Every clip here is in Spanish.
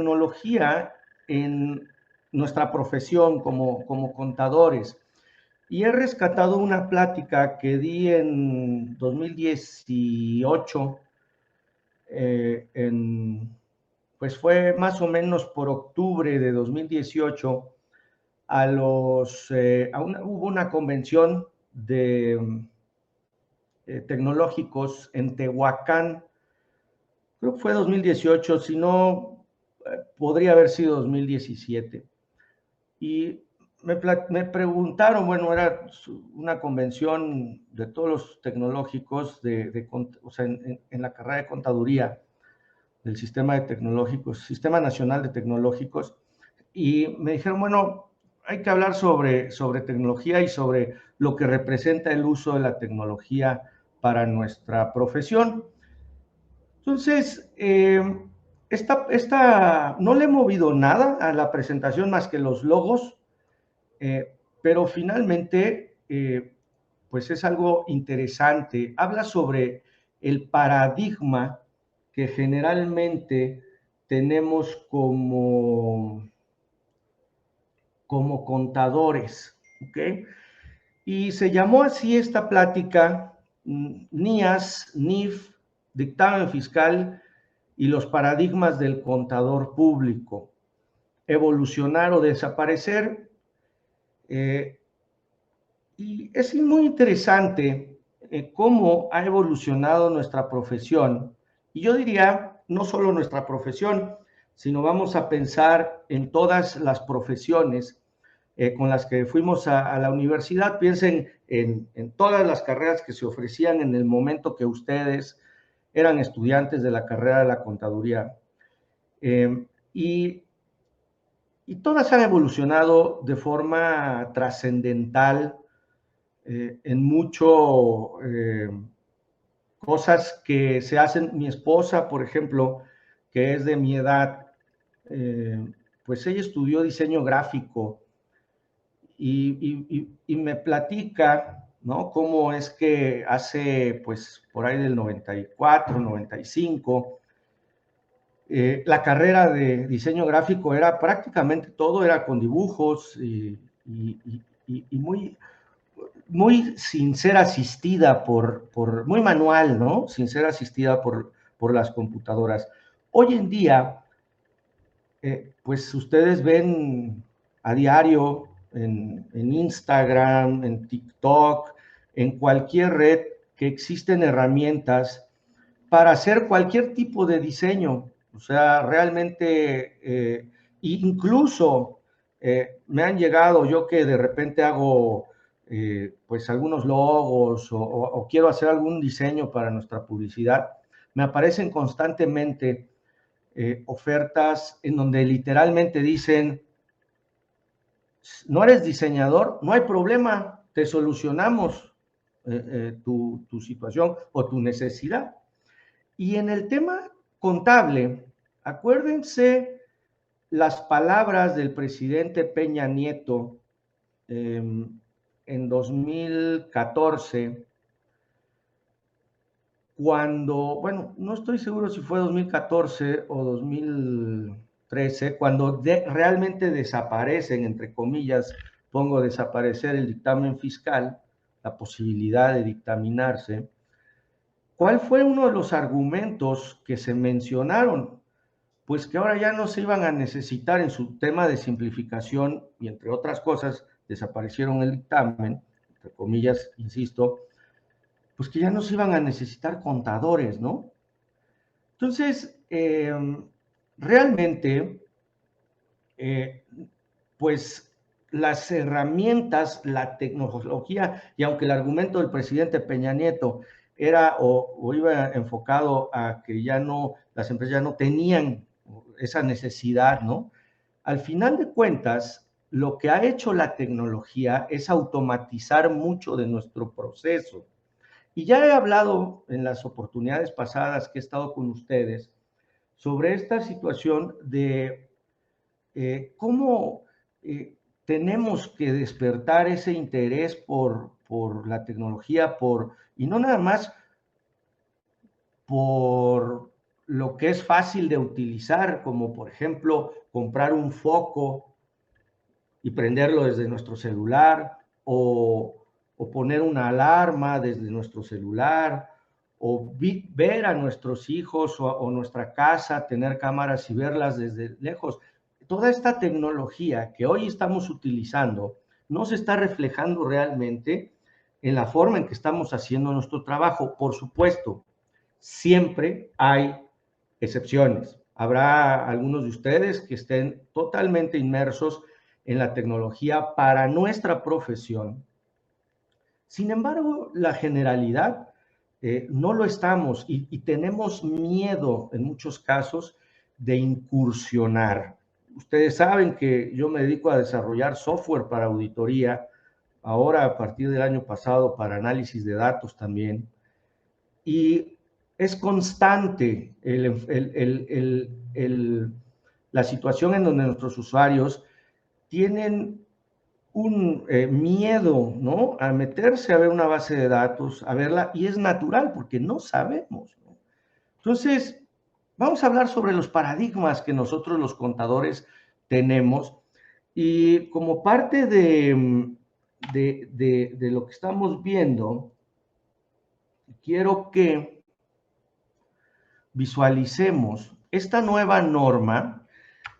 tecnología en nuestra profesión como contadores. Y he rescatado una plática que di en 2018, pues fue más o menos por octubre de 2018, hubo una convención de tecnológicos en Tehuacán. Creo que fue 2018, si no, podría haber sido 2017. Y me preguntaron, bueno, era una convención de todos los tecnológicos, o sea, en la carrera de contaduría del Sistema Nacional de Tecnológicos, y me dijeron, bueno, hay que hablar sobre tecnología y sobre lo que representa el uso de la tecnología para nuestra profesión. Entonces, no le he movido nada a la presentación más que los logos, pero finalmente, pues es algo interesante. Habla sobre el paradigma que generalmente tenemos como contadores, ¿ok? Y se llamó así esta plática, NIAS, NIF, Dictamen Fiscal y los paradigmas del contador público, evolucionar o desaparecer. Y es muy interesante cómo ha evolucionado nuestra profesión. Y yo diría, no solo nuestra profesión, sino vamos a pensar en todas las profesiones con las que fuimos a la universidad. Piensen en todas las carreras que se ofrecían en el momento que ustedes eran estudiantes de la carrera de la contaduría. Y todas han evolucionado de forma trascendental en mucho cosas que se hacen. Mi esposa, por ejemplo, que es de mi edad, pues ella estudió diseño gráfico y me platica, ¿no? Cómo es que hace, pues, por ahí del 94, 95, la carrera de diseño gráfico era prácticamente todo, era con dibujos y muy sin ser asistida muy manual, ¿no? Sin ser asistida por las computadoras. Hoy en día, pues ustedes ven a diario en Instagram, en TikTok, en cualquier red, que existen herramientas para hacer cualquier tipo de diseño. O sea, realmente, incluso me han llegado, yo que de repente hago pues algunos logos o quiero hacer algún diseño para nuestra publicidad, me aparecen constantemente ofertas en donde literalmente dicen, no eres diseñador, no hay problema, te solucionamos tu situación o tu necesidad. Y en el tema contable, acuérdense las palabras del presidente Peña Nieto en 2014, cuando, bueno, no estoy seguro si fue 2014 o 2013, cuando realmente desaparecen, entre comillas, pongo desaparecer el dictamen fiscal, la posibilidad de dictaminarse. ¿Cuál fue uno de los argumentos que se mencionaron? Pues que ahora ya no se iban a necesitar en su tema de simplificación y entre otras cosas desaparecieron el dictamen, entre comillas, insisto, pues que ya no se iban a necesitar contadores, ¿no? Entonces, realmente, pues las herramientas, la tecnología, y aunque el argumento del presidente Peña Nieto era o iba enfocado a que ya no, las empresas ya no tenían esa necesidad, ¿no? Al final de cuentas, lo que ha hecho la tecnología es automatizar mucho de nuestro proceso. Y ya he hablado en las oportunidades pasadas que he estado con ustedes sobre esta situación de cómo tenemos que despertar ese interés por la tecnología, y no nada más por lo que es fácil de utilizar, como por ejemplo comprar un foco y prenderlo desde nuestro celular, o poner una alarma desde nuestro celular, o ver a nuestros hijos o nuestra casa, tener cámaras y verlas desde lejos. Toda esta tecnología que hoy estamos utilizando no se está reflejando realmente en la forma en que estamos haciendo nuestro trabajo. Por supuesto, siempre hay excepciones. Habrá algunos de ustedes que estén totalmente inmersos en la tecnología para nuestra profesión. Sin embargo, la generalidad no lo estamos y tenemos miedo en muchos casos de incursionar. Ustedes saben que yo me dedico a desarrollar software para auditoría, ahora a partir del año pasado para análisis de datos también, y es constante la situación en donde nuestros usuarios tienen un miedo, ¿no? A meterse a ver una base de datos, a verla, y es natural porque no sabemos, ¿no? Entonces, vamos a hablar sobre los paradigmas que nosotros los contadores tenemos, y como parte de lo que estamos viendo, quiero que visualicemos esta nueva norma.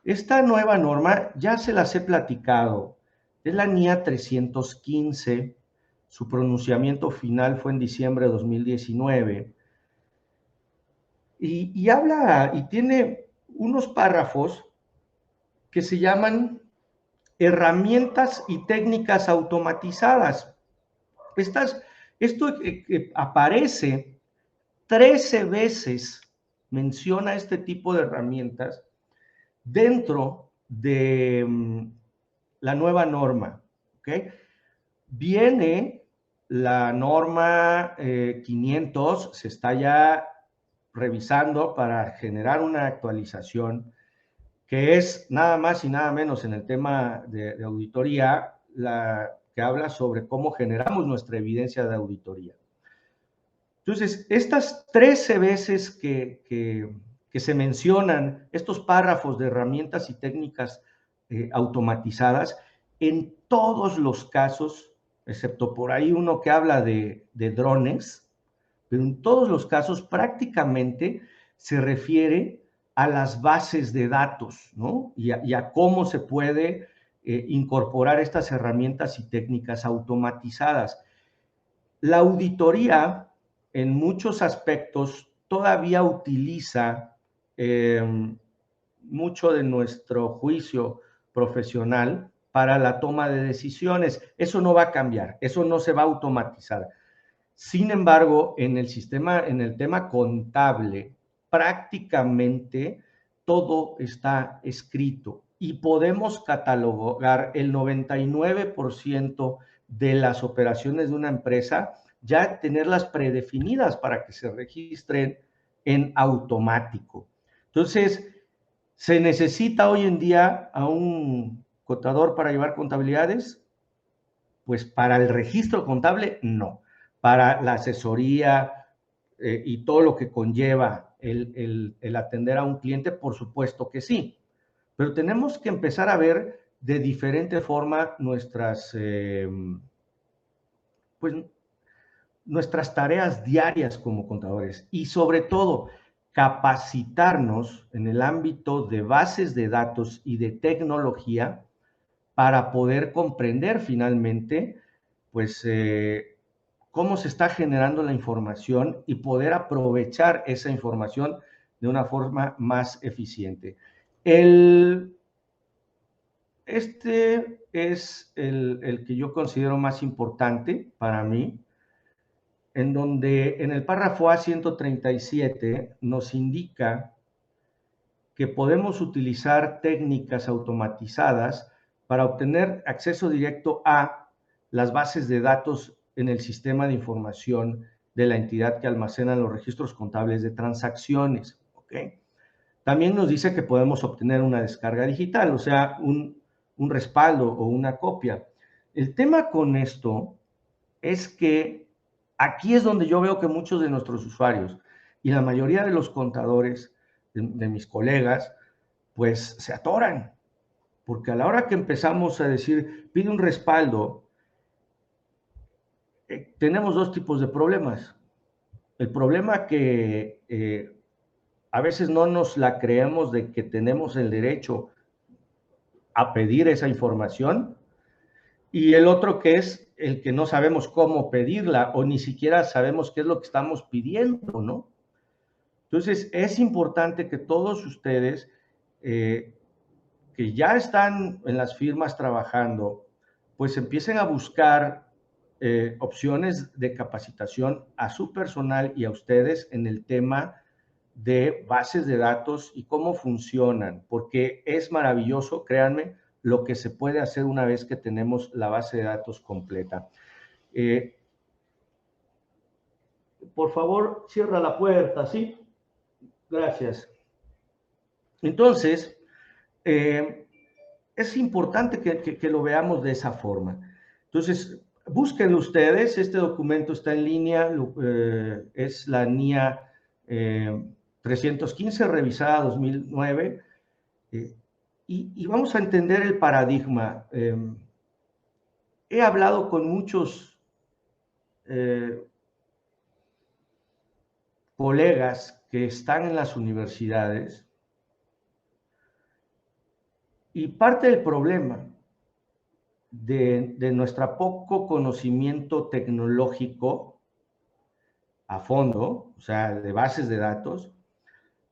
Esta nueva norma ya se las he platicado. Es la NIA 315. Su pronunciamiento final fue en diciembre de 2019. Y habla y tiene unos párrafos que se llaman herramientas y técnicas automatizadas. Esto aparece 13 veces, menciona este tipo de herramientas dentro de la nueva norma, ¿ok? Viene la norma 500, se está ya revisando para generar una actualización, que es nada más y nada menos en el tema de auditoría, la que habla sobre cómo generamos nuestra evidencia de auditoría. Entonces, estas 13 veces que se mencionan estos párrafos de herramientas y técnicas automatizadas, en todos los casos, excepto por ahí uno que habla de drones, pero en todos los casos prácticamente se refiere a las bases de datos, ¿no? Y a cómo se puede incorporar estas herramientas y técnicas automatizadas. La auditoría, en muchos aspectos, todavía utiliza mucho de nuestro juicio profesional para la toma de decisiones. Eso no va a cambiar, eso no se va a automatizar. Sin embargo, en el tema contable, prácticamente todo está escrito y podemos catalogar el 99% de las operaciones de una empresa, ya tenerlas predefinidas para que se registren en automático. Entonces, ¿se necesita hoy en día a un contador para llevar contabilidades? Pues para el registro contable, no. Para la asesoría y todo lo que conlleva el atender a un cliente, por supuesto que sí. Pero tenemos que empezar a ver de diferente forma pues, nuestras tareas diarias como contadores y sobre todo capacitarnos en el ámbito de bases de datos y de tecnología para poder comprender finalmente, pues, cómo se está generando la información y poder aprovechar esa información de una forma más eficiente. Este es el que yo considero más importante para mí, en donde en el párrafo A137 nos indica que podemos utilizar técnicas automatizadas para obtener acceso directo a las bases de datos en el sistema de información de la entidad que almacena los registros contables de transacciones. ¿Okay? También nos dice que podemos obtener una descarga digital, o sea, un respaldo o una copia. El tema con esto es que aquí es donde yo veo que muchos de nuestros usuarios y la mayoría de los contadores de mis colegas, pues se atoran, porque a la hora que empezamos a decir, pide un respaldo, tenemos dos tipos de problemas. El problema que a veces no nos la creemos de que tenemos el derecho a pedir esa información, y el otro que es el que no sabemos cómo pedirla o ni siquiera sabemos qué es lo que estamos pidiendo, ¿no? Entonces, es importante que todos ustedes que ya están en las firmas trabajando, pues empiecen a buscar opciones de capacitación a su personal y a ustedes en el tema de bases de datos y cómo funcionan, porque es maravilloso, créanme, lo que se puede hacer una vez que tenemos la base de datos completa. Por favor, cierra la puerta, ¿sí? Gracias. Entonces, es importante que lo veamos de esa forma. Entonces, búsquenlo ustedes, este documento está en línea, es la NIA 315, revisada 2009, y vamos a entender el paradigma. He hablado con muchos colegas que están en las universidades, y parte del problema de nuestro poco conocimiento tecnológico a fondo, o sea, de bases de datos,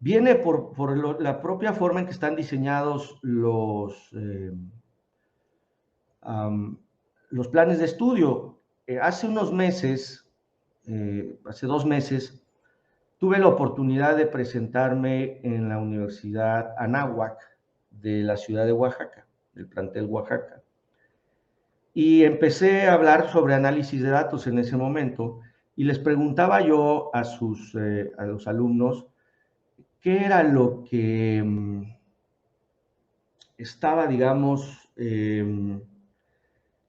viene por la propia forma en que están diseñados los planes de estudio. Hace unos meses, hace 2 meses, tuve la oportunidad de presentarme en la Universidad Anáhuac de la ciudad de Oaxaca, del plantel Oaxaca. Y empecé a hablar sobre análisis de datos en ese momento y les preguntaba yo a los alumnos qué era lo que estaba, digamos, qué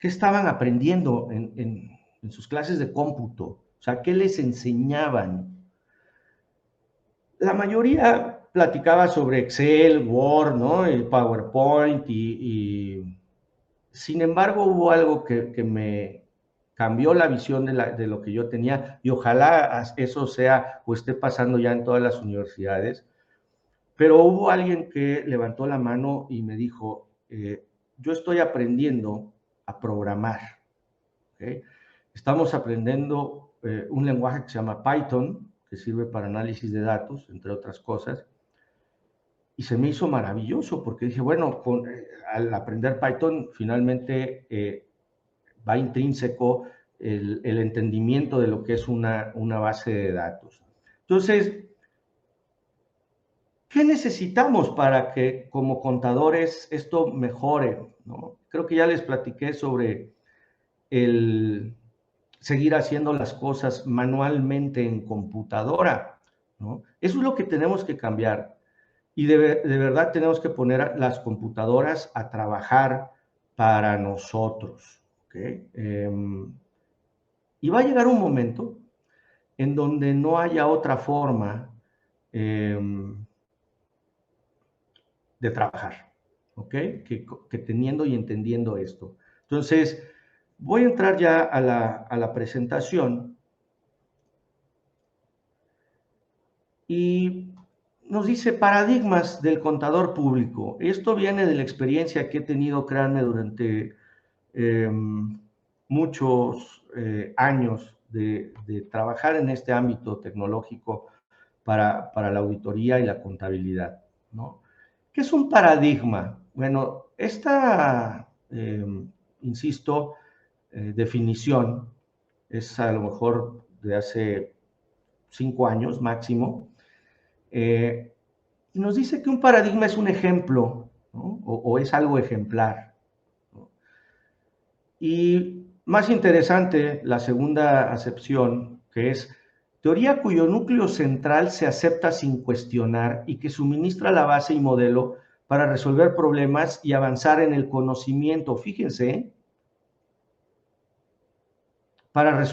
estaban aprendiendo en sus clases de cómputo, o sea, qué les enseñaban. La mayoría platicaba sobre Excel, Word, ¿no? El PowerPoint y sin embargo, hubo algo que me cambió la visión de lo que yo tenía, y ojalá eso sea o esté pasando ya en todas las universidades, pero hubo alguien que levantó la mano y me dijo, yo estoy aprendiendo a programar, ¿okay? Estamos aprendiendo un lenguaje que se llama Python, que sirve para análisis de datos, entre otras cosas, y se me hizo maravilloso porque dije, bueno, al aprender Python finalmente va intrínseco el entendimiento de lo que es una base de datos. Entonces, ¿qué necesitamos para que como contadores esto mejore, ¿no? Creo que ya les platiqué sobre el seguir haciendo las cosas manualmente en computadora, ¿no? Eso es lo que tenemos que cambiar. Y de verdad tenemos que poner las computadoras a trabajar para nosotros, ¿okay? Y va a llegar un momento en donde no haya otra forma de trabajar, ¿ok? Que teniendo y entendiendo esto. Entonces, voy a entrar ya a la presentación y nos dice paradigmas del contador público. Esto viene de la experiencia que he tenido, créanme, durante muchos años de trabajar en este ámbito tecnológico para la auditoría y la contabilidad, ¿no? ¿Qué es un paradigma? Bueno, esta, insisto, definición es a lo mejor de hace 5 años máximo, y nos dice que un paradigma es un ejemplo, ¿no? o es algo ejemplar, ¿no? Y más interesante, la segunda acepción, que es teoría cuyo núcleo central se acepta sin cuestionar y que suministra la base y modelo para resolver problemas y avanzar en el conocimiento. Fíjense, para resolver